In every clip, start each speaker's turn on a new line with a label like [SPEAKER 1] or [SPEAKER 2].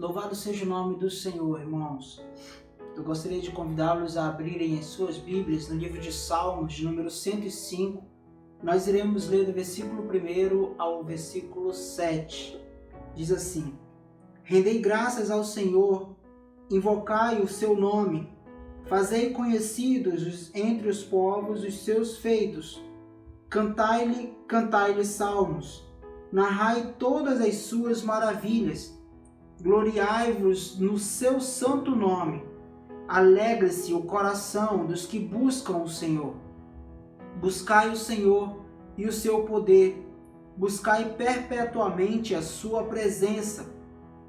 [SPEAKER 1] Louvado seja o nome do Senhor, irmãos. Eu gostaria de convidá-los a abrirem as suas Bíblias no livro de Salmos, de número 105. Nós iremos ler do versículo 1 ao versículo 7. Diz assim: Rendei graças ao Senhor, invocai o seu nome, fazei conhecidos entre os povos os seus feitos. Cantai-lhe salmos, narrai todas as suas maravilhas. Gloriai-vos no seu santo nome. Alegre-se o coração dos que buscam o Senhor. Buscai o Senhor e o seu poder. Buscai perpetuamente a sua presença.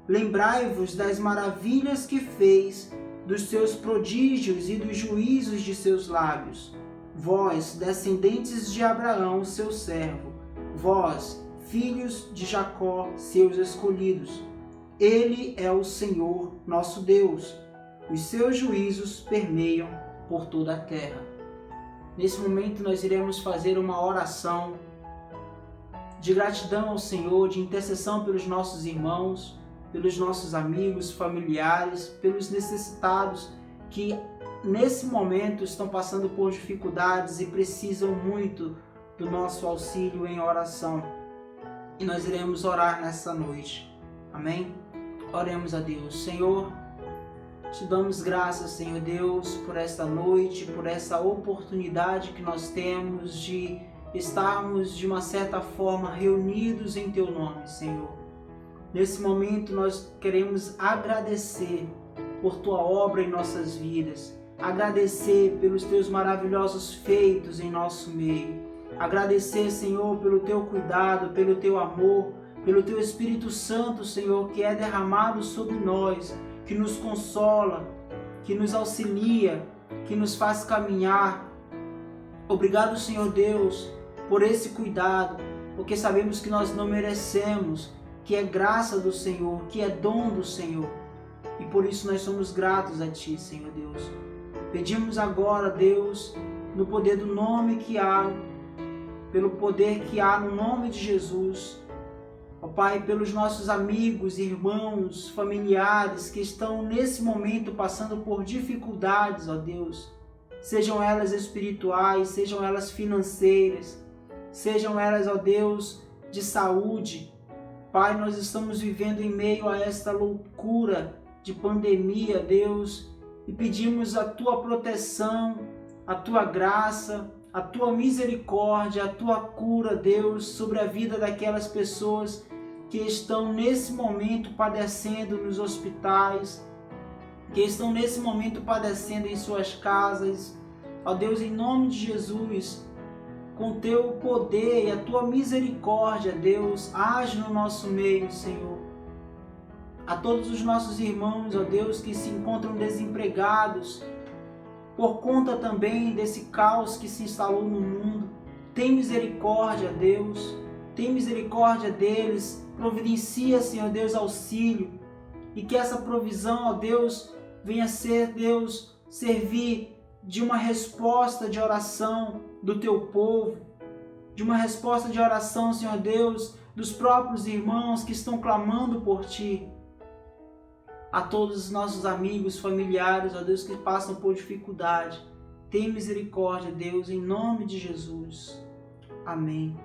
[SPEAKER 1] Lembrai-vos das maravilhas que fez, dos seus prodígios e dos juízos de seus lábios. Vós, descendentes de Abraão, seu servo. Vós, filhos de Jacó, seus escolhidos. Ele é o Senhor, nosso Deus. Os seus juízos permeiam por toda a terra. Nesse momento nós iremos fazer uma oração de gratidão ao Senhor, de intercessão pelos nossos irmãos, pelos nossos amigos, familiares, pelos necessitados que nesse momento estão passando por dificuldades e precisam muito do nosso auxílio em oração. E nós iremos orar nessa noite. Amém? Oremos a Deus. Senhor, te damos graças, Senhor Deus, por esta noite, por essa oportunidade que nós temos de estarmos de uma certa forma reunidos em Teu nome, Senhor. Nesse momento nós queremos agradecer por Tua obra em nossas vidas, agradecer pelos Teus maravilhosos feitos em nosso meio, agradecer, Senhor, pelo Teu cuidado, pelo Teu amor, pelo Teu Espírito Santo, Senhor, que é derramado sobre nós, que nos consola, que nos auxilia, que nos faz caminhar. Obrigado, Senhor Deus, por esse cuidado, porque sabemos que nós não merecemos, que é graça do Senhor, que é dom do Senhor. E por isso nós somos gratos a Ti, Senhor Deus. Pedimos agora, Deus, no poder do nome que há, pelo poder que há no nome de Jesus, ó Pai, pelos nossos amigos, irmãos, familiares que estão nesse momento passando por dificuldades, ó Deus, sejam elas espirituais, sejam elas financeiras, sejam elas, ó Deus, de saúde. Pai, nós estamos vivendo em meio a esta loucura de pandemia, Deus, e pedimos a Tua proteção, a Tua graça, a Tua misericórdia, a Tua cura, Deus, sobre a vida daquelas pessoas que estão nesse momento padecendo nos hospitais, que estão nesse momento padecendo em suas casas. Ó Deus, em nome de Jesus, com Teu poder e a Tua misericórdia, Deus, age no nosso meio, Senhor. A todos os nossos irmãos, ó Deus, que se encontram desempregados, por conta também desse caos que se instalou no mundo, tem misericórdia, Deus, tem misericórdia deles, providencia, Senhor Deus, auxílio, e que essa provisão, ó Deus, venha ser, Deus, servir de uma resposta de oração do Teu povo, de uma resposta de oração, Senhor Deus, dos próprios irmãos que estão clamando por Ti. A todos os nossos amigos, familiares, ó Deus, que passam por dificuldade, tem misericórdia, Deus, em nome de Jesus. Amém.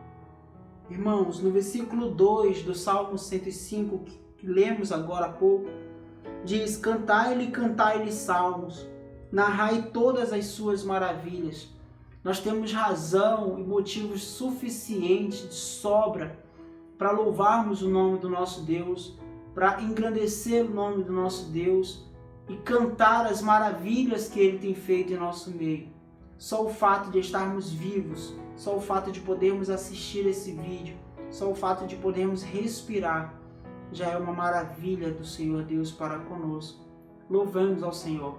[SPEAKER 1] Irmãos, no versículo 2 do Salmo 105, que lemos agora há pouco, diz: Cantai-lhe salmos, narrai todas as suas maravilhas. Nós temos razão e motivos suficientes de sobra para louvarmos o nome do nosso Deus, para engrandecer o nome do nosso Deus e cantar as maravilhas que Ele tem feito em nosso meio. Só o fato de estarmos vivos, só o fato de podermos assistir esse vídeo, só o fato de podermos respirar, já é uma maravilha do Senhor Deus para conosco. Louvamos ao Senhor.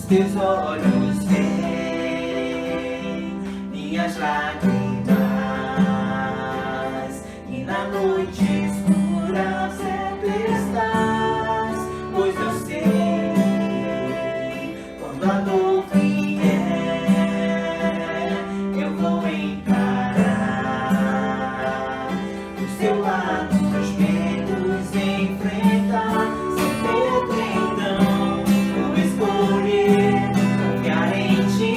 [SPEAKER 2] teus olhos veem minhas lágrimas, e na noite escura certo estás, pois eu sei, quando a dor vier, eu vou encarar o seu lado, os medos enfrentar, sem pretendão, vou escolher confiar em ti,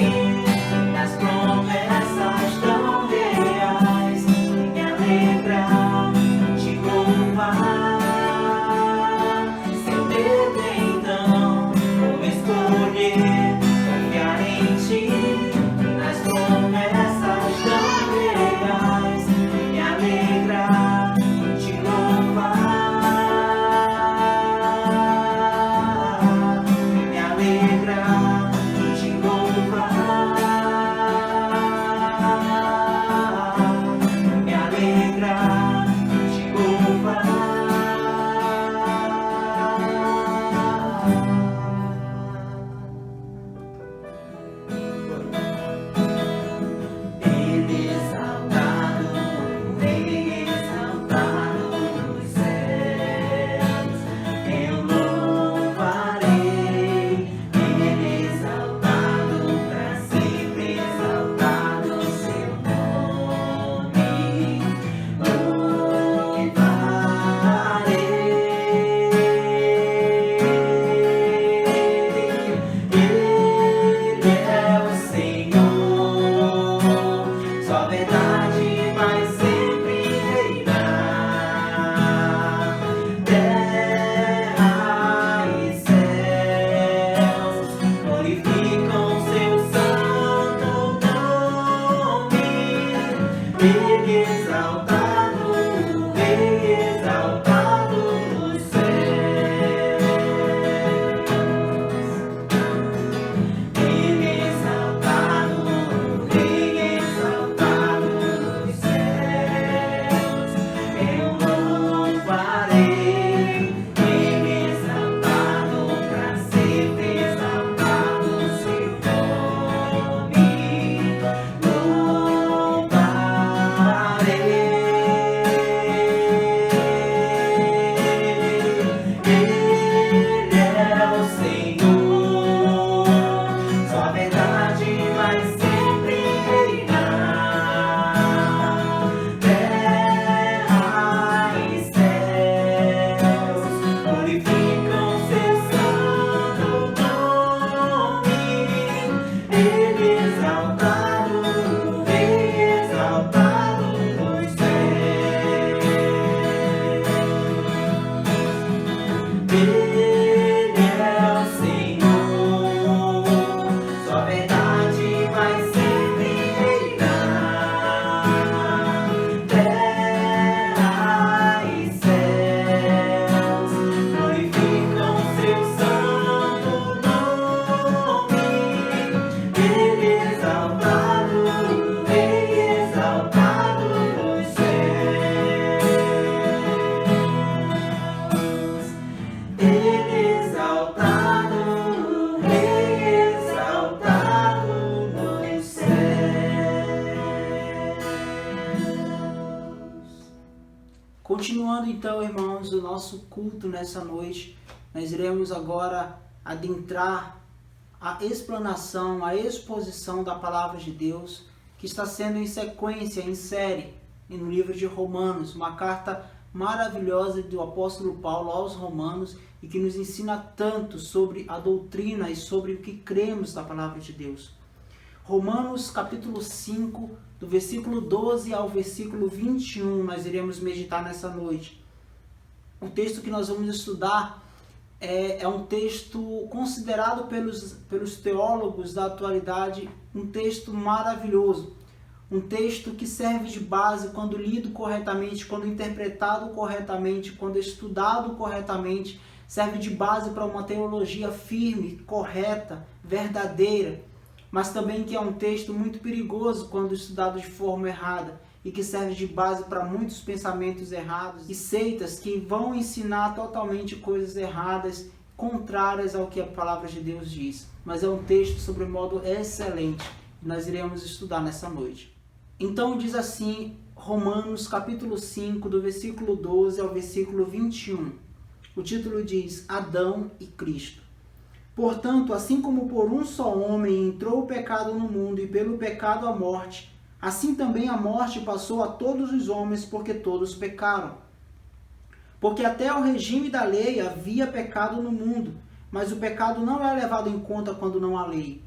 [SPEAKER 2] nas promessas tão reais, me alegrar, te louvar, sem pretendão, vou escolher confiar em ti, nas promessas tão reais, me alegrar, te louvar, me alegrar, te louvar, me alegrar, te louvar. Ele exaltado, o Rei exaltado nos céus, eu louvarei. Ele exaltado, pra sempre exaltado seu nome, louvarei. Ele é o Senhor, sua verdade vai sempre reinar. Terra e céus glorificam seu santo nome. Ele exaltado, o Rei exaltado nos céus. Ele exaltado, o Rei exaltado nos céus, eu louvarei. Ele exaltado, pra sempre exaltado seu nome, louvarei. Ele é o Senhor, sua verdade vai sempre reinar. Terra e céus glorificam seu santo nome. Ele exaltado, o Rei exaltado nos céus. Ele é o Senhor, sua verdade vai sempre reinar. Terra e céus glorificam seu santo nome. Ele exaltado, o Rei exaltado nos céus. Ele exaltado, o Rei exaltado nos céus.
[SPEAKER 1] Continuando então, irmãos, o nosso culto nessa noite, nós iremos agora adentrar a explanação, a exposição da palavra de Deus, que está sendo em sequência, em série, no livro de Romanos, uma carta maravilhosa do apóstolo Paulo aos Romanos e que nos ensina tanto sobre a doutrina e sobre o que cremos da palavra de Deus. Romanos capítulo 5, do versículo 12 ao versículo 21, nós iremos meditar nessa noite. O texto que nós vamos estudar é um texto considerado pelos teólogos da atualidade um texto maravilhoso, um texto que serve de base quando lido corretamente, quando interpretado corretamente, quando estudado corretamente, serve de base para uma teologia firme, correta, verdadeira, mas também que é um texto muito perigoso quando estudado de forma errada e que serve de base para muitos pensamentos errados e seitas que vão ensinar totalmente coisas erradas contrárias ao que a palavra de Deus diz. Mas é um texto sobre modo excelente que nós iremos estudar nessa noite. Então diz assim Romanos capítulo 5, do versículo 12 ao versículo 21. O título diz Adão e Cristo. Portanto, assim como por um só homem entrou o pecado no mundo e pelo pecado a morte, assim também a morte passou a todos os homens porque todos pecaram. Porque até ao regime da lei havia pecado no mundo, mas o pecado não é levado em conta quando não há lei.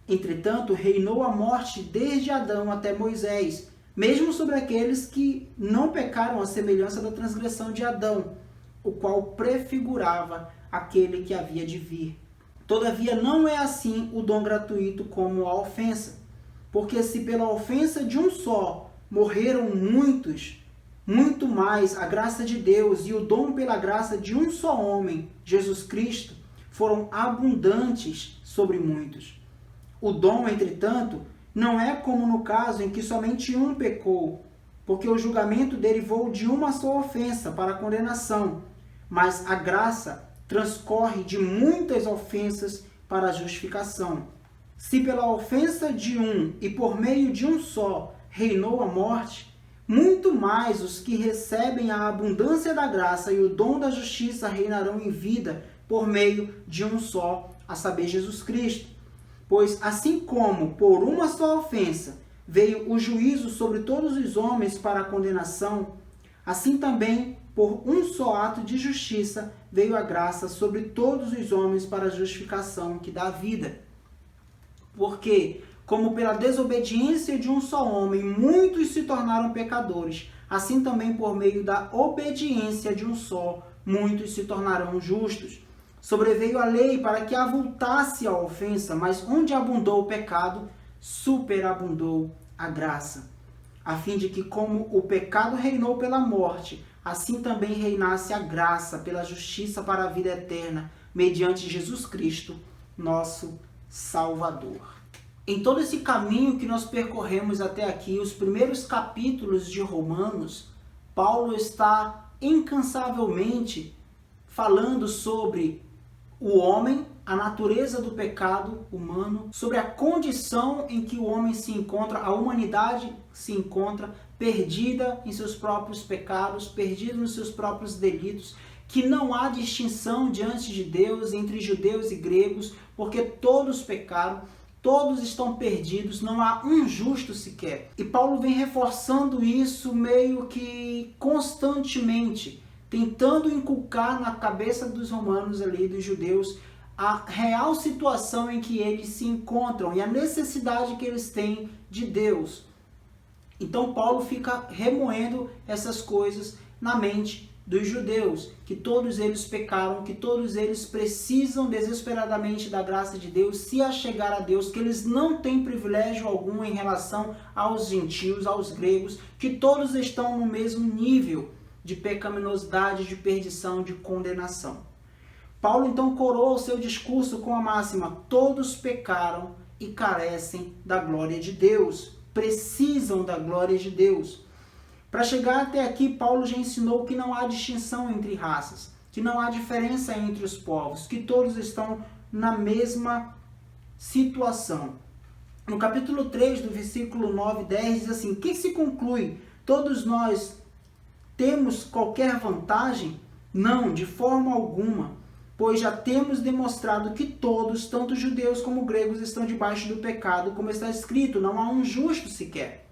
[SPEAKER 1] Entretanto, reinou a morte desde Adão até Moisés, mesmo sobre aqueles que não pecaram à semelhança da transgressão de Adão, o qual prefigurava aquele que havia de vir. Todavia não é assim o dom gratuito como a ofensa, porque se pela ofensa de um só morreram muitos, muito mais a graça de Deus e o dom pela graça de um só homem, Jesus Cristo, foram abundantes sobre muitos. O dom, entretanto, não é como no caso em que somente um pecou, porque o julgamento derivou de uma só ofensa para a condenação, mas a graça transcorre de muitas ofensas para a justificação. Se pela ofensa de um e por meio de um só reinou a morte, muito mais os que recebem a abundância da graça e o dom da justiça reinarão em vida por meio de um só, a saber, Jesus Cristo. Pois assim como por uma só ofensa veio o juízo sobre todos os homens para a condenação, assim também por um só ato de justiça veio a graça sobre todos os homens para a justificação que dá vida. Porque, como pela desobediência de um só homem muitos se tornaram pecadores, assim também por meio da obediência de um só muitos se tornarão justos. Sobreveio a lei para que avultasse a ofensa, mas onde abundou o pecado, superabundou a graça, a fim de que, como o pecado reinou pela morte, assim também reinasse a graça pela justiça para a vida eterna, mediante Jesus Cristo, nosso Salvador. Em todo esse caminho que nós percorremos até aqui, os primeiros capítulos de Romanos, Paulo está incansavelmente falando sobre o homem, a natureza do pecado humano, sobre a condição em que o homem se encontra, a humanidade se encontra perdida em seus próprios pecados, perdida nos seus próprios delitos, que não há distinção diante de Deus entre judeus e gregos, porque todos pecaram, todos estão perdidos, não há um justo sequer. E Paulo vem reforçando isso meio que constantemente, tentando inculcar na cabeça dos romanos ali, dos judeus, a real situação em que eles se encontram e a necessidade que eles têm de Deus. Então Paulo fica remoendo essas coisas na mente dos judeus, que todos eles pecaram, que todos eles precisam desesperadamente da graça de Deus, se achegar a Deus, que eles não têm privilégio algum em relação aos gentios, aos gregos, que todos estão no mesmo nível de pecaminosidade, de perdição, de condenação. Paulo então coroa o seu discurso com a máxima: todos pecaram e carecem da glória de Deus, precisam da glória de Deus. Para chegar até aqui, Paulo já ensinou que não há distinção entre raças, que não há diferença entre os povos, que todos estão na mesma situação. No capítulo 3, do versículo 9 e 10, diz assim: que se conclui? Todos nós temos qualquer vantagem? Não, de forma alguma, pois já temos demonstrado que todos, tanto judeus como gregos, estão debaixo do pecado, como está escrito, não há um justo sequer.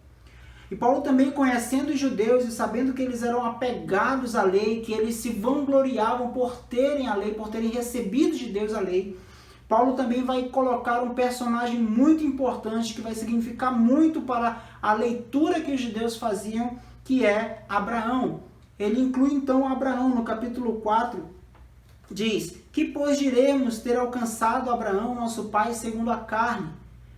[SPEAKER 1] E Paulo também, conhecendo os judeus e sabendo que eles eram apegados à lei, que eles se vangloriavam por terem a lei, por terem recebido de Deus a lei, Paulo também vai colocar um personagem muito importante, que vai significar muito para a leitura que os judeus faziam, que é Abraão. Ele inclui então Abraão no capítulo 4, diz: que pois diremos ter alcançado Abraão, nosso pai, segundo a carne?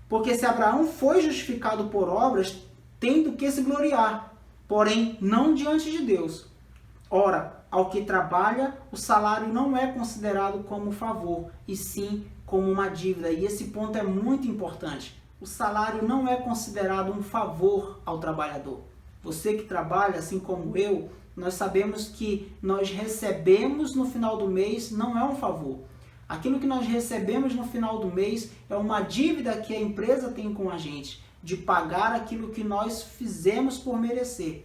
[SPEAKER 1] Porque se Abraão foi justificado por obras, tem do que se gloriar, porém não diante de Deus. Ora, ao que trabalha, o salário não é considerado como favor, e sim como uma dívida. E esse ponto é muito importante. O salário não é considerado um favor ao trabalhar. Você que trabalha, assim como eu, nós sabemos que nós recebemos no final do mês não é um favor. Aquilo que nós recebemos no final do mês é uma dívida que a empresa tem com a gente, de pagar aquilo que nós fizemos por merecer.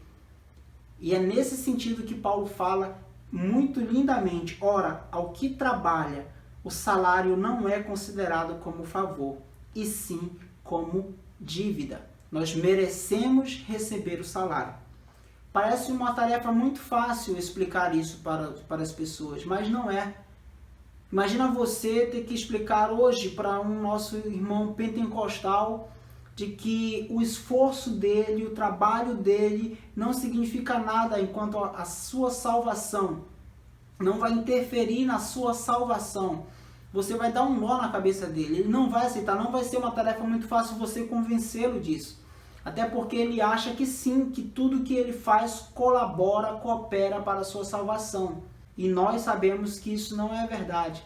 [SPEAKER 1] E é nesse sentido que Paulo fala muito lindamente: ora, ao que trabalha, o salário não é considerado como favor, e sim como dívida. Nós merecemos receber o salário. Parece uma tarefa muito fácil explicar isso para as pessoas, mas não é. Imagina você ter que explicar hoje para um nosso irmão pentecostal de que o esforço dele, o trabalho dele não significa nada enquanto a sua salvação, não vai interferir na sua salvação. Você vai dar um nó na cabeça dele, ele não vai aceitar, não vai ser uma tarefa muito fácil você convencê-lo disso. Até porque ele acha que sim, que tudo que ele faz colabora, coopera para a sua salvação. E nós sabemos que isso não é verdade,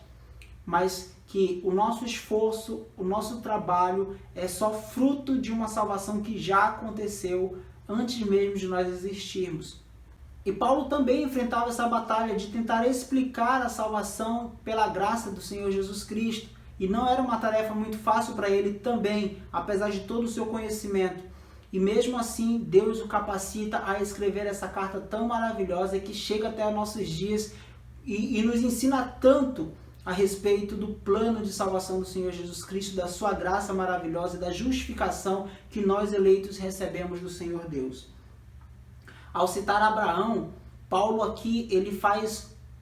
[SPEAKER 1] mas que o nosso esforço, o nosso trabalho é só fruto de uma salvação que já aconteceu antes mesmo de nós existirmos. E Paulo também enfrentava essa batalha de tentar explicar a salvação pela graça do Senhor Jesus Cristo. E não era uma tarefa muito fácil para ele também, apesar de todo o seu conhecimento. E mesmo assim, Deus o capacita a escrever essa carta tão maravilhosa que chega até os nossos dias e nos ensina tanto a respeito do plano de salvação do Senhor Jesus Cristo, da sua graça maravilhosa e da justificação que nós eleitos recebemos do Senhor Deus. Ao citar Abraão, Paulo aqui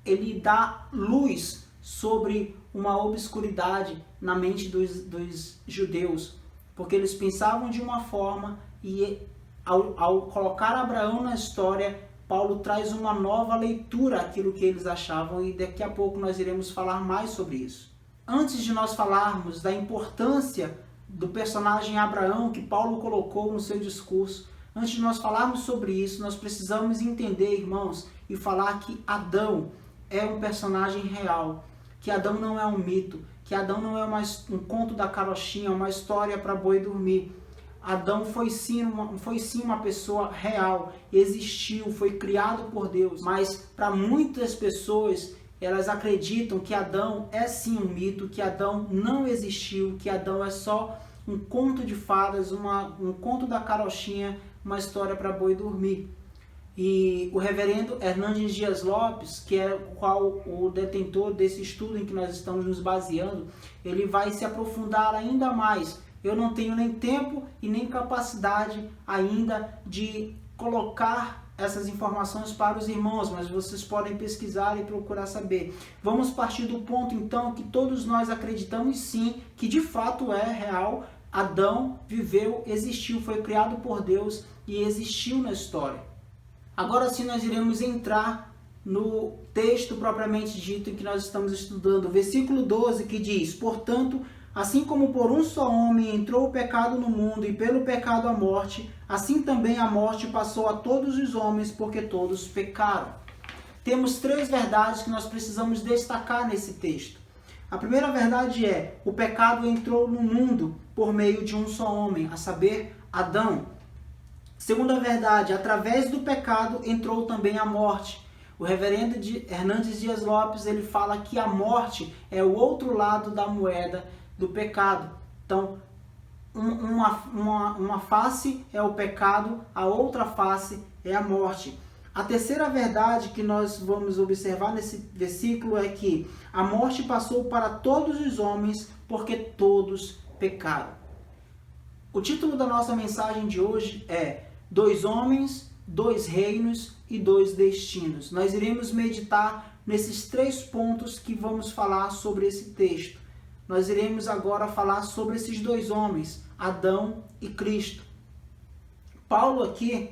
[SPEAKER 1] ele dá luz sobre uma obscuridade na mente dos judeus, porque eles pensavam de uma forma e ao colocar Abraão na história, Paulo traz uma nova leitura àquilo que eles achavam e daqui a pouco nós iremos falar mais sobre isso. Antes de nós falarmos da importância do personagem Abraão que Paulo colocou no seu discurso, antes de nós falarmos sobre isso, nós precisamos entender, irmãos, e falar que Adão é um personagem real, que Adão não é um mito, que Adão não é um conto da carochinha, uma história para boi dormir. Adão foi sim uma pessoa real, existiu, foi criado por Deus, mas para muitas pessoas, elas acreditam que Adão é sim um mito, que Adão não existiu, que Adão é só um conto de fadas, um conto da carochinha, uma história para boi dormir. E o reverendo Hernandes Dias Lopes, que é o detentor desse estudo em que nós estamos nos baseando, ele vai se aprofundar ainda mais. Eu não tenho nem tempo e nem capacidade ainda de colocar essas informações para os irmãos, mas vocês podem pesquisar e procurar saber. Vamos partir do ponto então que todos nós acreditamos sim, que de fato é real. Adão viveu, existiu, foi criado por Deus e existiu na história. Agora sim nós iremos entrar no texto propriamente dito em que nós estamos estudando, versículo 12, que diz: portanto, assim como por um só homem entrou o pecado no mundo e pelo pecado a morte, assim também a morte passou a todos os homens, porque todos pecaram. Temos três verdades que nós precisamos destacar nesse texto. A primeira verdade é: o pecado entrou no mundo por meio de um só homem, a saber, Adão. Segunda verdade: através do pecado entrou também a morte. O reverendo Hernandes Dias Lopes, ele fala que a morte é o outro lado da moeda do pecado. Então, uma face é o pecado, a outra face é a morte. A terceira verdade que nós vamos observar nesse versículo é que a morte passou para todos os homens, porque todos pecaram. O título da nossa mensagem de hoje é 2 homens, 2 reinos e 2 destinos. Nós iremos meditar nesses 3 pontos que vamos falar sobre esse texto. Nós iremos agora falar sobre esses 2 homens, Adão e Cristo. Paulo aqui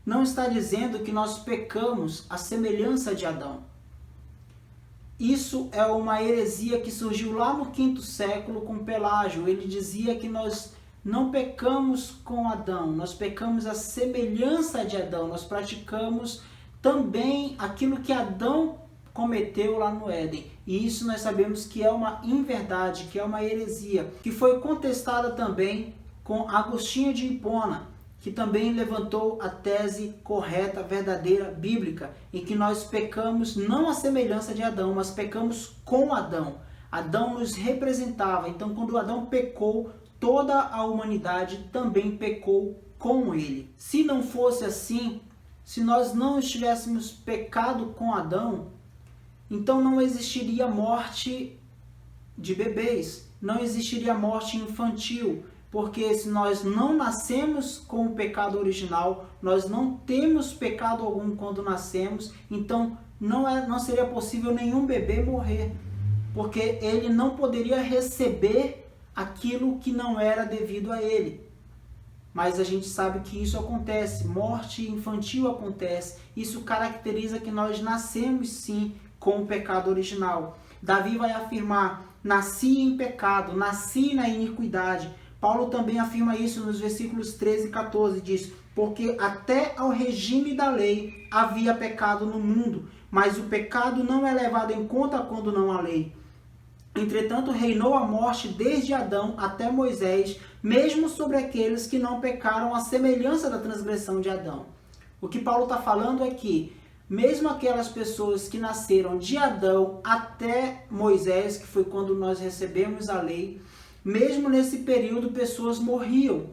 [SPEAKER 1] não está dizendo que nós pecamos à semelhança de Adão. Isso é uma heresia que surgiu lá no 5º século com Pelágio. Ele dizia que nós não pecamos com Adão, nós pecamos à semelhança de Adão. Nós praticamos também aquilo que Adão cometeu lá no Éden. E isso nós sabemos que é uma inverdade, que é uma heresia, que foi contestada também com Agostinho de Hipona, que também levantou a tese correta, verdadeira, bíblica, em que nós pecamos não à semelhança de Adão, mas pecamos com Adão. Adão nos representava, então quando Adão pecou, toda a humanidade também pecou com ele. Se não fosse assim, se nós não estivéssemos pecado com Adão, então não existiria morte de bebês, não existiria morte infantil, porque se nós não nascemos com o pecado original, nós não temos pecado algum quando nascemos, então não seria possível nenhum bebê morrer, porque ele não poderia receber aquilo que não era devido a ele. Mas a gente sabe que isso acontece, morte infantil acontece, isso caracteriza que nós nascemos sim com o pecado original. Davi vai afirmar, nasci em pecado, nasci na iniquidade. Paulo também afirma isso nos versículos 13 e 14, diz, porque até ao regime da lei havia pecado no mundo, mas o pecado não é levado em conta quando não há lei. Entretanto, reinou a morte desde Adão até Moisés, mesmo sobre aqueles que não pecaram à semelhança da transgressão de Adão. O que Paulo está falando é que, mesmo aquelas pessoas que nasceram de Adão até Moisés, que foi quando nós recebemos a lei, mesmo nesse período pessoas morriam.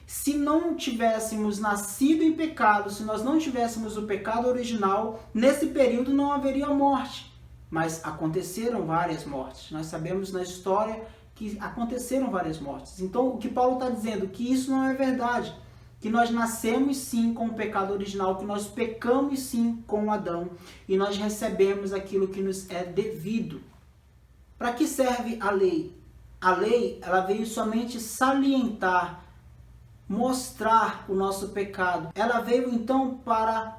[SPEAKER 1] Se não tivéssemos nascido em pecado, se nós não tivéssemos o pecado original, nesse período não haveria morte. Mas aconteceram várias mortes. Nós sabemos na história que aconteceram várias mortes. Então o que Paulo está dizendo? Que isso não é verdade. Que nós nascemos sim com o pecado original, que nós pecamos sim com Adão e nós recebemos aquilo que nos é devido. Para que serve a lei? A lei, ela veio somente salientar, mostrar o nosso pecado. Ela veio então para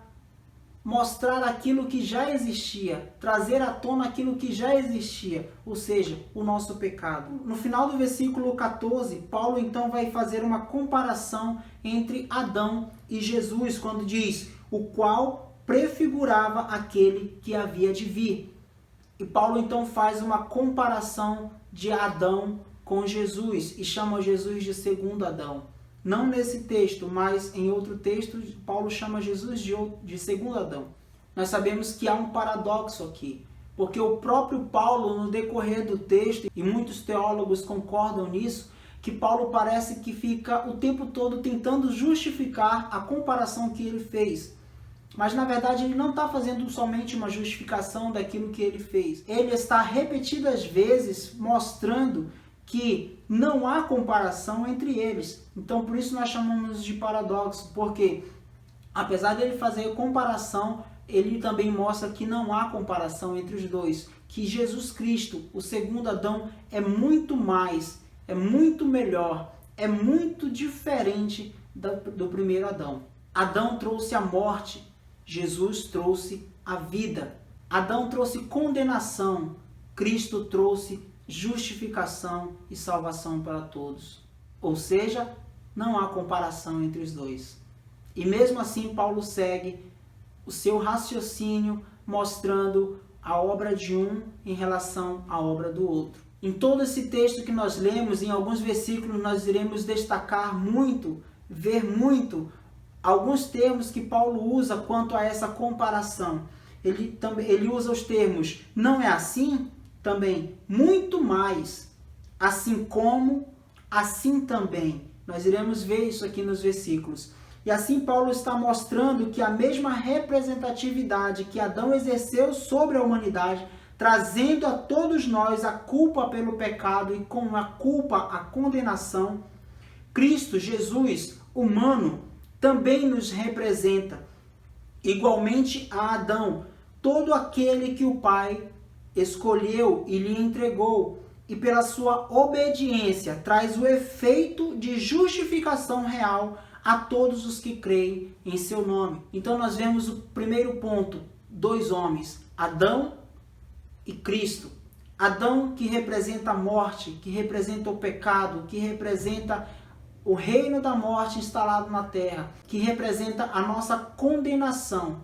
[SPEAKER 1] mostrar aquilo que já existia, trazer à tona aquilo que já existia, ou seja, o nosso pecado. No final do versículo 14, Paulo então vai fazer uma comparação entre Adão e Jesus, quando diz, o qual prefigurava aquele que havia de vir. E Paulo então faz uma comparação de Adão com Jesus e chama Jesus de segundo Adão. Não nesse texto, mas em outro texto, Paulo chama Jesus de segundo Adão. Nós sabemos que há um paradoxo aqui, porque o próprio Paulo, no decorrer do texto, e muitos teólogos concordam nisso, que Paulo parece que fica o tempo todo tentando justificar a comparação que ele fez. Mas na verdade ele não está fazendo somente uma justificação daquilo que ele fez. Ele está repetidas vezes mostrando que não há comparação entre eles. Então por isso nós chamamos de paradoxo, porque apesar de ele fazer comparação, ele também mostra que não há comparação entre os dois. Que Jesus Cristo, o segundo Adão, é muito mais, é muito melhor, é muito diferente do primeiro Adão. Adão trouxe a morte, Jesus trouxe a vida. Adão trouxe condenação, Cristo trouxe justificação e salvação para todos. Ou seja, não há comparação entre os dois. E mesmo assim Paulo segue o seu raciocínio mostrando a obra de um em relação à obra do outro. Em todo esse texto que nós lemos, em alguns versículos nós iremos destacar muito, ver muito, alguns termos que Paulo usa quanto a essa comparação. Ele usa os termos, não é assim? Também, muito mais, assim como, assim também. Nós iremos ver isso aqui nos versículos. E assim Paulo está mostrando que a mesma representatividade que Adão exerceu sobre a humanidade, trazendo a todos nós a culpa pelo pecado e com a culpa a condenação, Cristo, Jesus, humano, também nos representa. Igualmente a Adão, todo aquele que o Pai escolheu e lhe entregou, e pela sua obediência traz o efeito de justificação real a todos os que creem em seu nome. Então nós vemos o primeiro ponto, dois homens, Adão e Cristo. Adão, que representa a morte, que representa o pecado, que representa o reino da morte instalado na terra, que representa a nossa condenação.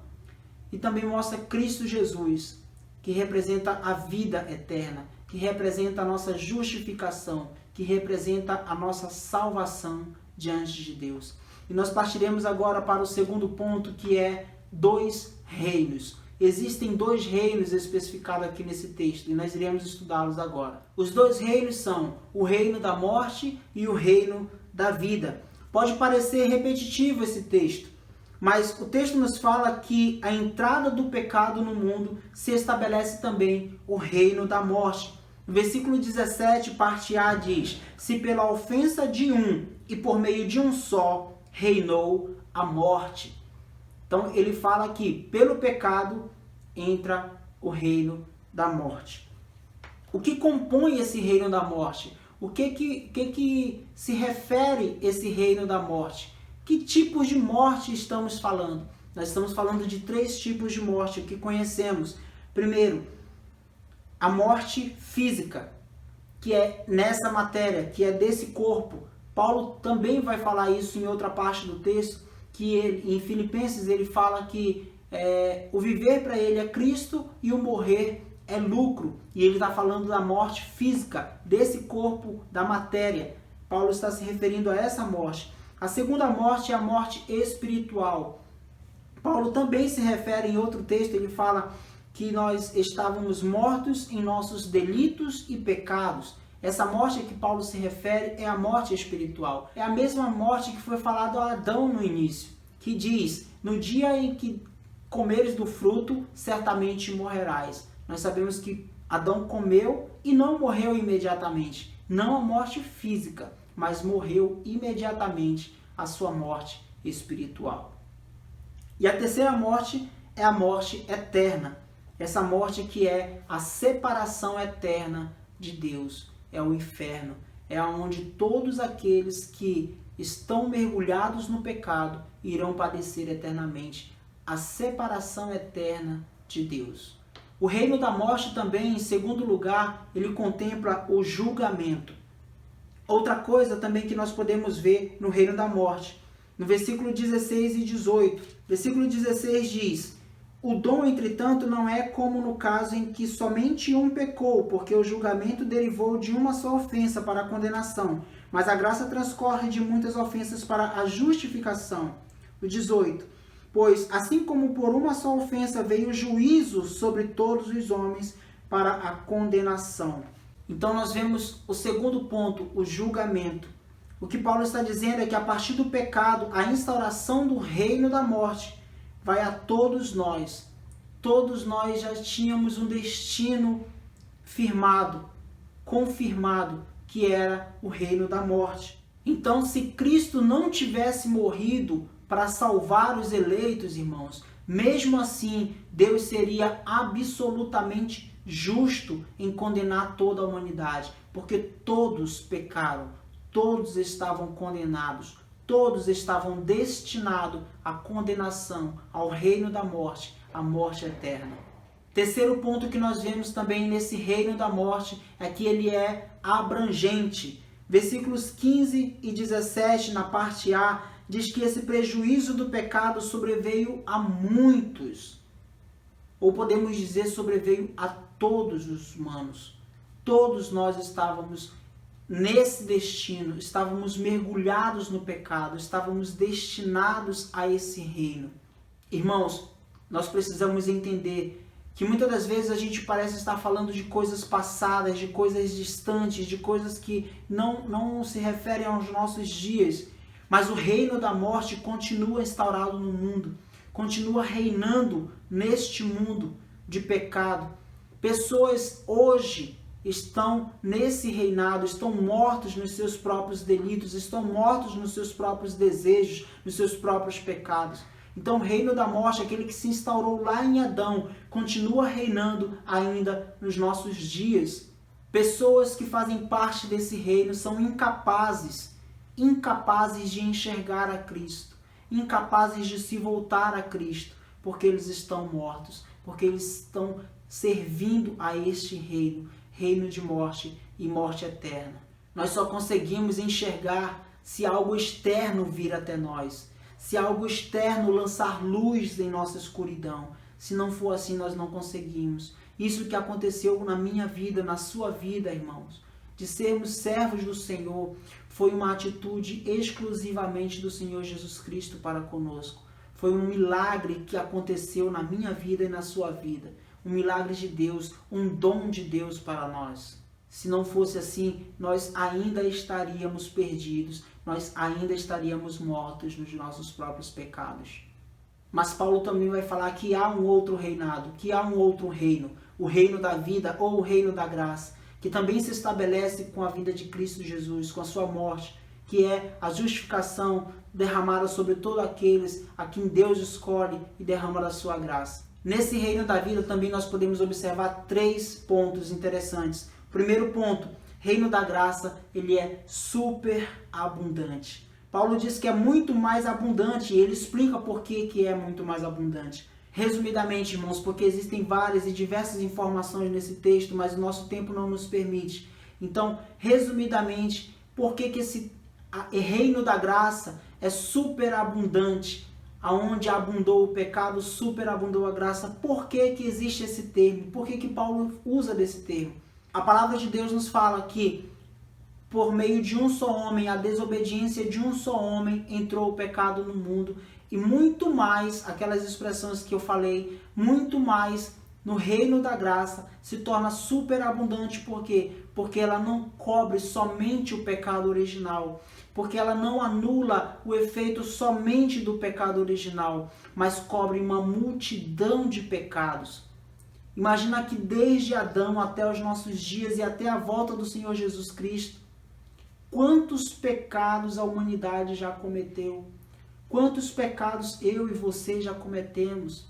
[SPEAKER 1] E também mostra Cristo Jesus, que representa a vida eterna, que representa a nossa justificação, que representa a nossa salvação diante de Deus. E nós partiremos agora para o segundo ponto, que é 2 reinos. Existem 2 reinos especificados aqui nesse texto e nós iremos estudá-los agora. Os 2 reinos são o reino da morte e o reino da vida. Pode parecer repetitivo esse texto, mas o texto nos fala que a entrada do pecado no mundo se estabelece também o reino da morte. No versículo 17, parte A diz: se pela ofensa de um e por meio de um só reinou a morte. Então ele fala que pelo pecado entra o reino da morte. O que compõe esse reino da morte? O que se refere esse reino da morte? Que tipos de morte estamos falando? Nós estamos falando de 3 tipos de morte que conhecemos. Primeiro, a morte física, que é nessa matéria, que é desse corpo. Paulo também vai falar isso em outra parte do texto, que ele, em Filipenses ele fala que o viver para ele é Cristo e o morrer é lucro. E ele está falando da morte física, desse corpo, da matéria. Paulo está se referindo a essa morte. A segunda morte é a morte espiritual. Paulo também se refere em outro texto, ele fala que nós estávamos mortos em nossos delitos e pecados. Essa morte a que Paulo se refere é a morte espiritual. É a mesma morte que foi falado a Adão no início, que diz: no dia em que comeres do fruto, certamente morrerás. Nós sabemos que Adão comeu e não morreu imediatamente. Não a morte física, mas morreu imediatamente a sua morte espiritual. E a terceira morte é a morte eterna. Essa morte que é a separação eterna de Deus. É o inferno. É onde todos aqueles que estão mergulhados no pecado irão padecer eternamente. A separação eterna de Deus. O reino da morte também, em segundo lugar, ele contempla o julgamento. Outra coisa também que nós podemos ver no reino da morte. No versículo 16 e 18. Versículo 16 diz: o dom, entretanto, não é como no caso em que somente um pecou, porque o julgamento derivou de uma só ofensa para a condenação, mas a graça transcorre de muitas ofensas para a justificação. O 18. Pois, assim como por uma só ofensa veio o juízo sobre todos os homens para a condenação. Então nós vemos o segundo ponto, o julgamento. O que Paulo está dizendo é que a partir do pecado, a instauração do reino da morte vai a todos nós. Todos nós já tínhamos um destino firmado, confirmado, que era o reino da morte. Então, se Cristo não tivesse morrido para salvar os eleitos, irmãos, mesmo assim, Deus seria absolutamente justo em condenar toda a humanidade, porque todos pecaram, todos estavam condenados, todos estavam destinados à condenação, ao reino da morte, à morte eterna. Terceiro ponto que nós vemos também nesse reino da morte é que ele é abrangente. Versículos 15 e 17, na parte A, diz que esse prejuízo do pecado sobreveio a muitos. Ou podemos dizer, sobreveio a todos os humanos. Todos nós estávamos nesse destino, estávamos mergulhados no pecado, estávamos destinados a esse reino. Irmãos, nós precisamos entender que muitas das vezes a gente parece estar falando de coisas passadas, de coisas distantes, de coisas que não se referem aos nossos dias. Mas o reino da morte continua instaurado no mundo, continua reinando neste mundo de pecado. Pessoas hoje estão nesse reinado, estão mortos nos seus próprios delitos, estão mortos nos seus próprios desejos, nos seus próprios pecados. Então o reino da morte, aquele que se instaurou lá em Adão, continua reinando ainda nos nossos dias. Pessoas que fazem parte desse reino são incapazes de enxergar a Cristo, incapazes de se voltar a Cristo, porque eles estão mortos, porque eles estão servindo a este reino, reino de morte e morte eterna. Nós só conseguimos enxergar se algo externo vir até nós, se algo externo lançar luz em nossa escuridão. Se não for assim, nós não conseguimos. Isso que aconteceu na minha vida, na sua vida, irmãos. de sermos servos do Senhor, foi uma atitude exclusivamente do Senhor Jesus Cristo para conosco. Foi um milagre que aconteceu na minha vida e na sua vida. Um milagre de Deus, um dom de Deus para nós. Se não fosse assim, nós ainda estaríamos perdidos, nós ainda estaríamos mortos nos nossos próprios pecados. Mas Paulo também vai falar que há um outro reinado, que há um outro reino, o reino da vida ou o reino da graça, que também se estabelece com a vinda de Cristo Jesus, com a sua morte, que é a justificação derramada sobre todos aqueles a quem Deus escolhe e derrama da sua graça. Nesse reino da vida também nós podemos observar 3 pontos interessantes. Primeiro ponto, reino da graça, ele é super abundante. Paulo diz que é muito mais abundante e ele explica por que é muito mais abundante. Resumidamente, irmãos, porque existem várias e diversas informações nesse texto, mas o nosso tempo não nos permite. Então, resumidamente, por que esse reino da graça é super abundante? Aonde abundou o pecado, superabundou a graça. Por que existe esse termo? Por que Paulo usa desse termo? A palavra de Deus nos fala que por meio de um só homem, a desobediência de um só homem, entrou o pecado no mundo. E muito mais, aquelas expressões que eu falei, muito mais no reino da graça se torna superabundante. Por quê? Porque ela não cobre somente o pecado original. Porque ela não anula o efeito somente do pecado original, mas cobre uma multidão de pecados. Imagina que desde Adão até os nossos dias e até a volta do Senhor Jesus Cristo, quantos pecados a humanidade já cometeu? Quantos pecados eu e você já cometemos?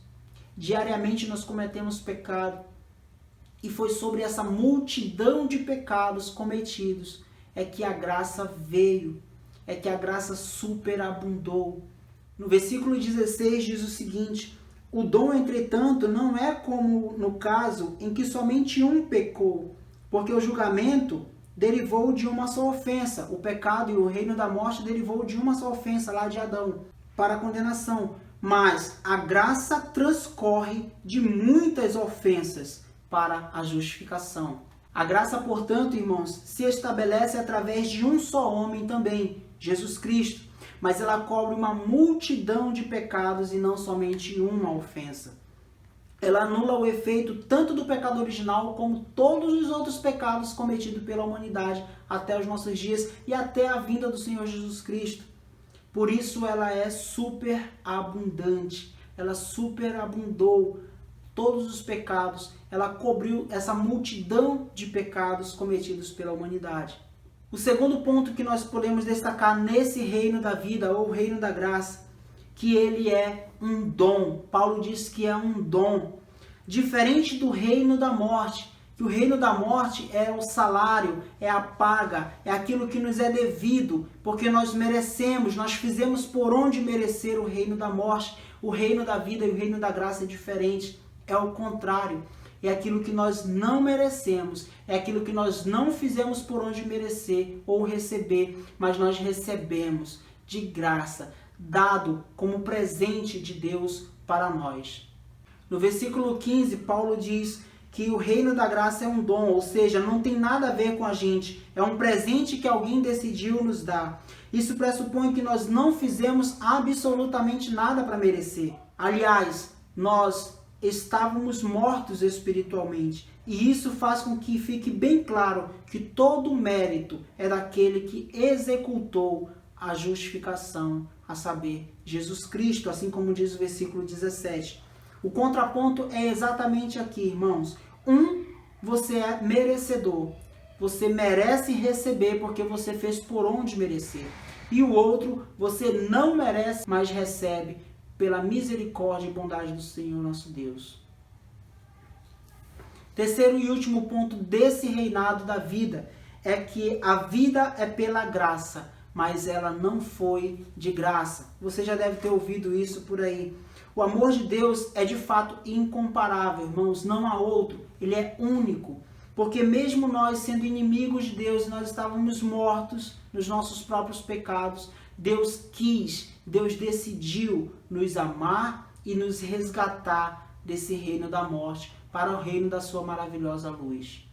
[SPEAKER 1] Diariamente nós cometemos pecado. E foi sobre essa multidão de pecados cometidos é que a graça veio, é que a graça superabundou. No versículo 16 diz o seguinte: o dom, entretanto, não é como no caso em que somente um pecou, porque o julgamento derivou de uma só ofensa. O pecado e o reino da morte derivou de uma só ofensa lá de Adão, para a condenação. Mas a graça transcorre de muitas ofensas para a justificação. A graça, portanto, irmãos, se estabelece através de um só homem também, Jesus Cristo. Mas ela cobre uma multidão de pecados e não somente uma ofensa. Ela anula o efeito tanto do pecado original como todos os outros pecados cometidos pela humanidade até os nossos dias e até a vinda do Senhor Jesus Cristo. Por isso ela é superabundante. Ela superabundou todos os pecados. Ela cobriu essa multidão de pecados cometidos pela humanidade. O segundo ponto que nós podemos destacar nesse reino da vida ou reino da graça, que ele é um dom. Paulo diz que é um dom. Diferente do reino da morte, que o reino da morte é o salário, é a paga, é aquilo que nos é devido, porque nós merecemos, nós fizemos por onde merecer. O reino da morte, o reino da vida e o reino da graça é diferente, é o contrário. É aquilo que nós não merecemos, é aquilo que nós não fizemos por onde merecer ou receber, mas nós recebemos de graça, dado como presente de Deus para nós. No versículo 15, Paulo diz que o reino da graça é um dom, ou seja, não tem nada a ver com a gente, é um presente que alguém decidiu nos dar. Isso pressupõe que nós não fizemos absolutamente nada para merecer. Aliás, nós estávamos mortos espiritualmente. E isso faz com que fique bem claro que todo o mérito é daquele que executou a justificação, a saber, Jesus Cristo, assim como diz o versículo 17. O contraponto é exatamente aqui, irmãos. Você é merecedor. Você merece receber porque você fez por onde merecer. E o outro, você não merece, mas recebe pela misericórdia e bondade do Senhor nosso Deus. Terceiro e último ponto desse reinado da vida é que a vida é pela graça, mas ela não foi de graça. Você já deve ter ouvido isso por aí. O amor de Deus é de fato incomparável, irmãos, não há outro. Ele é único, porque mesmo nós sendo inimigos de Deus, nós estávamos mortos nos nossos próprios pecados. Deus quis, Deus decidiu nos amar e nos resgatar desse reino da morte para o reino da sua maravilhosa luz.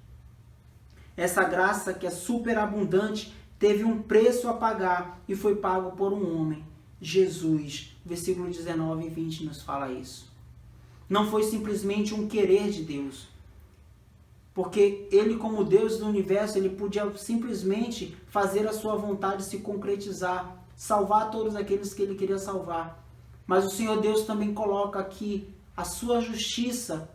[SPEAKER 1] Essa graça que é superabundante teve um preço a pagar e foi pago por um homem, Jesus. Versículo 19 e 20 nos fala isso. Não foi simplesmente um querer de Deus, porque ele, como Deus do universo, ele podia simplesmente fazer a sua vontade se concretizar, salvar todos aqueles que ele queria salvar. Mas o Senhor Deus também coloca aqui a sua justiça,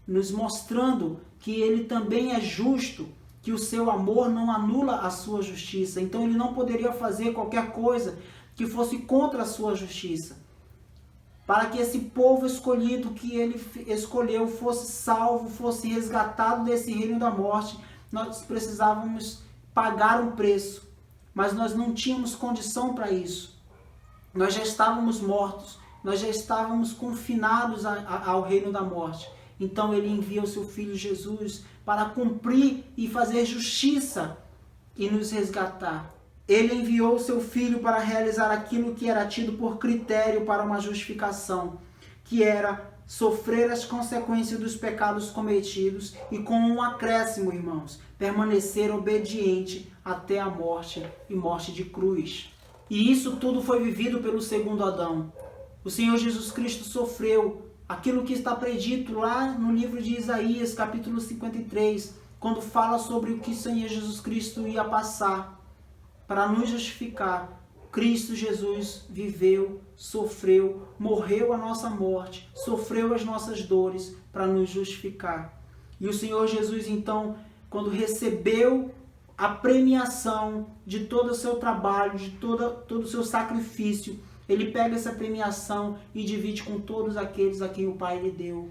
[SPEAKER 1] nos mostrando que ele também é justo, que o seu amor não anula a sua justiça. Então ele não poderia fazer qualquer coisa que fosse contra a sua justiça. Para que esse povo escolhido que ele escolheu fosse salvo, fosse resgatado desse reino da morte, nós precisávamos pagar um preço. Mas nós não tínhamos condição para isso. Nós já estávamos mortos, nós já estávamos confinados ao reino da morte. Então ele envia o seu Filho Jesus para cumprir e fazer justiça e nos resgatar. Ele enviou o seu Filho para realizar aquilo que era tido por critério para uma justificação, que era sofrer as consequências dos pecados cometidos e, com um acréscimo, irmãos, permanecer obediente até a morte e morte de cruz. E isso tudo foi vivido pelo segundo Adão. O Senhor Jesus Cristo sofreu aquilo que está predito lá no livro de Isaías, capítulo 53, quando fala sobre o que o Senhor Jesus Cristo ia passar para nos justificar. Cristo Jesus viveu, sofreu, morreu a nossa morte, sofreu as nossas dores para nos justificar. E o Senhor Jesus, então, quando recebeu a premiação de todo o seu trabalho, de todo o seu sacrifício, ele pega essa premiação e divide com todos aqueles a quem o Pai lhe deu,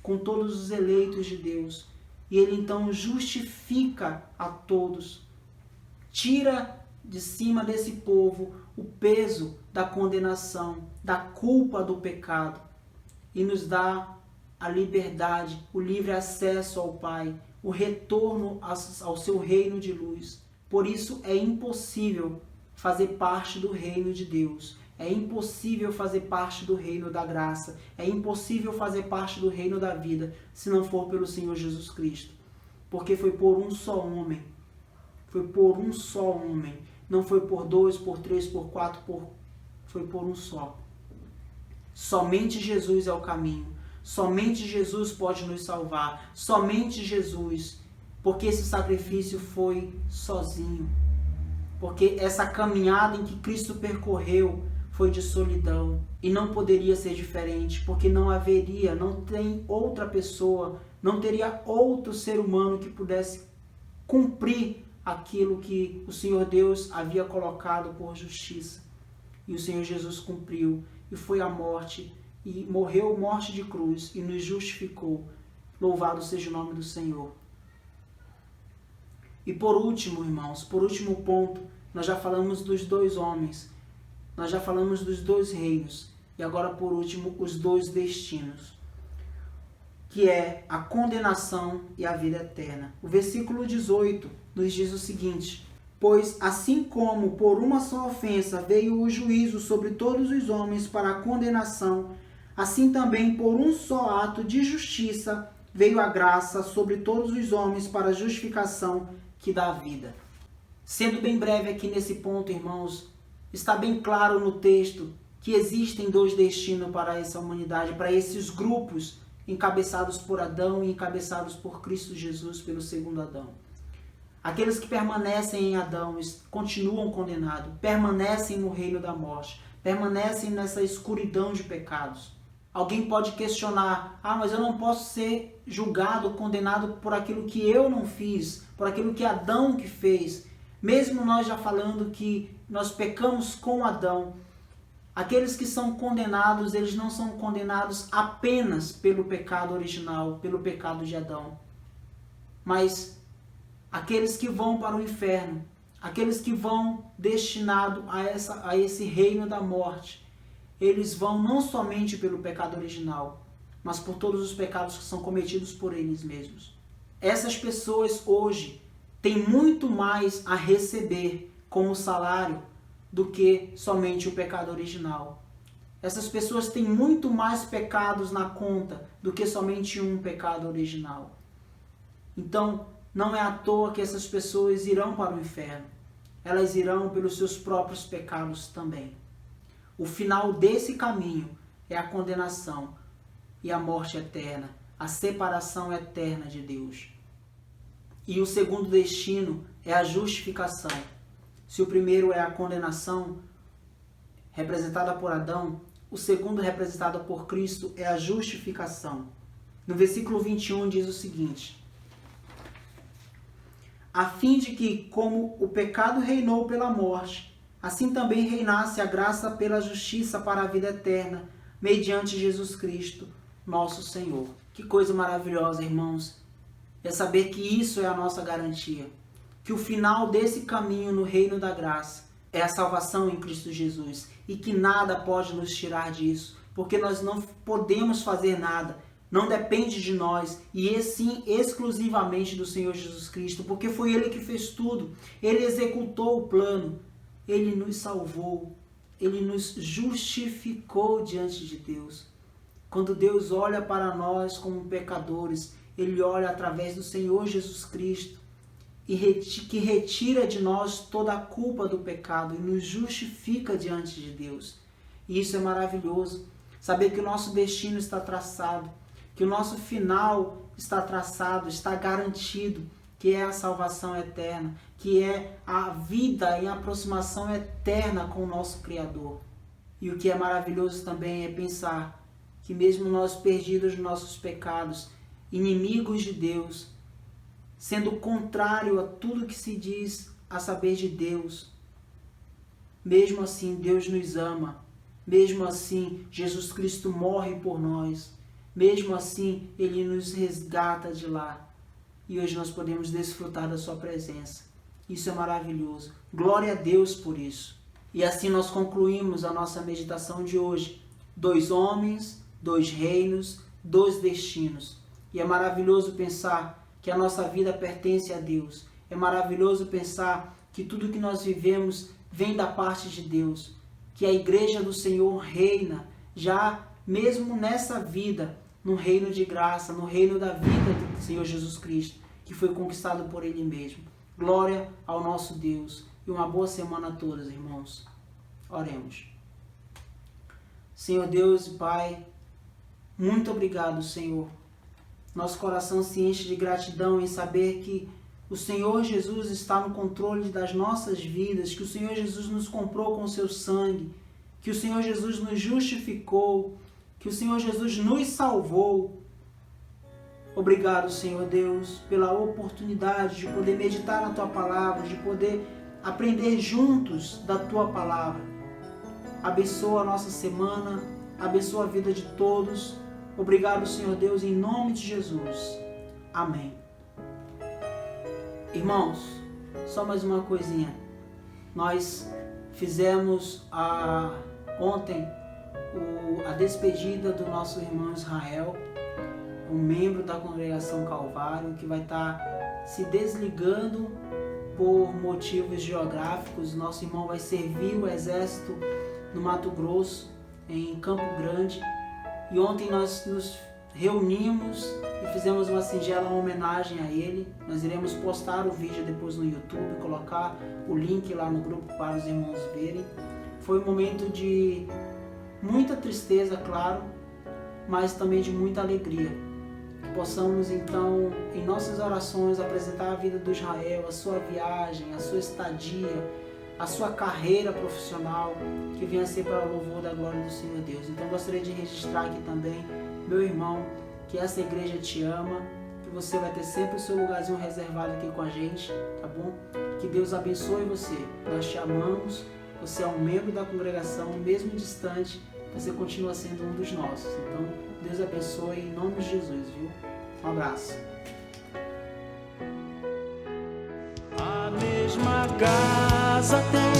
[SPEAKER 1] com todos os eleitos de Deus. E ele então justifica a todos, tira de cima desse povo o peso da condenação, da culpa do pecado, e nos dá a liberdade, o livre acesso ao Pai, o retorno ao seu reino de luz. Por isso é impossível fazer parte do reino de Deus. É impossível fazer parte do reino da graça. É impossível fazer parte do reino da vida se não for pelo Senhor Jesus Cristo. Porque foi por um só homem. Foi por um só homem. Não foi por 2, por 3, por 4, foi por um só. Somente Jesus é o caminho. Somente Jesus pode nos salvar. Somente Jesus. Porque esse sacrifício foi sozinho. Porque essa caminhada em que Cristo percorreu foi de solidão. E não poderia ser diferente. Porque não haveria, não tem outra pessoa, não teria outro ser humano que pudesse cumprir aquilo que o Senhor Deus havia colocado por justiça. E o Senhor Jesus cumpriu. E foi à morte. E morreu morte de cruz. E nos justificou. Louvado seja o nome do Senhor. E por último, irmãos, por último ponto, nós já falamos dos dois homens. Nós já falamos dos dois reinos. E agora, por último, os dois destinos. Que é a condenação e a vida eterna. O versículo 18 nos diz o seguinte: pois assim como por uma só ofensa veio o juízo sobre todos os homens para a condenação, assim também por um só ato de justiça veio a graça sobre todos os homens para a justificação que dá a vida. Sendo bem breve aqui nesse ponto, irmãos, está bem claro no texto que existem dois destinos para essa humanidade, para esses grupos encabeçados por Adão e encabeçados por Cristo Jesus pelo segundo Adão. Aqueles que permanecem em Adão continuam condenados, permanecem no reino da morte, permanecem nessa escuridão de pecados. Alguém pode questionar: mas eu não posso ser julgado, condenado por aquilo que eu não fiz, por aquilo que Adão que fez. Mesmo nós já falando que nós pecamos com Adão, aqueles que são condenados, eles não são condenados apenas pelo pecado original, pelo pecado de Adão. Mas aqueles que vão para o inferno, aqueles que vão destinados a esse reino da morte, eles vão não somente pelo pecado original, mas por todos os pecados que são cometidos por eles mesmos. Essas pessoas hoje têm muito mais a receber como salário do que somente o pecado original. Essas pessoas têm muito mais pecados na conta do que somente um pecado original. Então, Não é à toa que essas pessoas irão para o inferno. Elas irão pelos seus próprios pecados também. O final desse caminho é a condenação e a morte eterna, a separação eterna de Deus. E o segundo destino é a justificação. Se o primeiro é a condenação, representada por Adão, o segundo, representado por Cristo, é a justificação. No versículo 21 diz o seguinte: a fim de que, como o pecado reinou pela morte, assim também reinasse a graça pela justiça para a vida eterna, mediante Jesus Cristo, nosso Senhor. Que coisa maravilhosa, irmãos, é saber que isso é a nossa garantia, que o final desse caminho no reino da graça é a salvação em Cristo Jesus, e que nada pode nos tirar disso, porque nós não podemos fazer nada, não depende de nós, e sim exclusivamente do Senhor Jesus Cristo, porque foi Ele que fez tudo, Ele executou o plano, Ele nos salvou, Ele nos justificou diante de Deus. Quando Deus olha para nós como pecadores, Ele olha através do Senhor Jesus Cristo, e que retira de nós toda a culpa do pecado e nos justifica diante de Deus. E isso é maravilhoso, saber que o nosso destino está traçado, que o nosso final está traçado, está garantido, que é a salvação eterna, que é a vida em aproximação eterna com o nosso Criador. E o que é maravilhoso também é pensar que mesmo nós perdidos nos nossos pecados, inimigos de Deus, sendo contrário a tudo que se diz a saber de Deus, mesmo assim Deus nos ama, mesmo assim Jesus Cristo morre por nós, mesmo assim Ele nos resgata de lá, e hoje nós podemos desfrutar da sua presença. Isso é maravilhoso, glória a Deus por isso. E assim nós concluímos a nossa meditação de hoje: 2 homens, 2 reinos, 2 destinos. E é maravilhoso pensar que a nossa vida pertence a Deus. É maravilhoso pensar que tudo que nós vivemos vem da parte de Deus, que a igreja do Senhor reina, já mesmo nessa vida, no reino de graça, no reino da vida do Senhor Jesus Cristo, que foi conquistado por Ele mesmo. Glória ao nosso Deus e uma boa semana a todos, irmãos. Oremos. Senhor Deus e Pai, muito obrigado, Senhor. Nosso coração se enche de gratidão em saber que o Senhor Jesus está no controle das nossas vidas, que o Senhor Jesus nos comprou com o seu sangue, que o Senhor Jesus nos justificou, que o Senhor Jesus nos salvou. Obrigado, Senhor Deus, pela oportunidade de poder meditar na Tua Palavra, de poder aprender juntos da Tua Palavra. Abençoa a nossa semana, abençoa a vida de todos. Obrigado, Senhor Deus, em nome de Jesus. Amém. Irmãos, só mais uma coisinha. Nós fizemos ontem a despedida do nosso irmão Israel, um membro da congregação Calvário, que vai estar se desligando por motivos geográficos. Nosso irmão vai servir o exército no Mato Grosso, em Campo Grande. E ontem nós nos reunimos e fizemos uma singela homenagem a ele. Nós iremos postar o vídeo depois no YouTube, colocar o link lá no grupo para os irmãos verem. Foi um momento de muita tristeza, claro, mas também de muita alegria. Que possamos então, em nossas orações, apresentar a vida do Israel, a sua viagem, a sua estadia, a sua carreira profissional, que venha a ser para o louvor da glória do Senhor Deus. Então gostaria de registrar aqui também, meu irmão, que essa igreja te ama, que você vai ter sempre o seu lugarzinho reservado aqui com a gente, tá bom? Que Deus abençoe você. Nós te amamos, você é um membro da congregação, mesmo distante, você continua sendo um dos nossos. Então, Deus abençoe em nome de Jesus, viu? Um abraço.
[SPEAKER 2] A mesma casa tem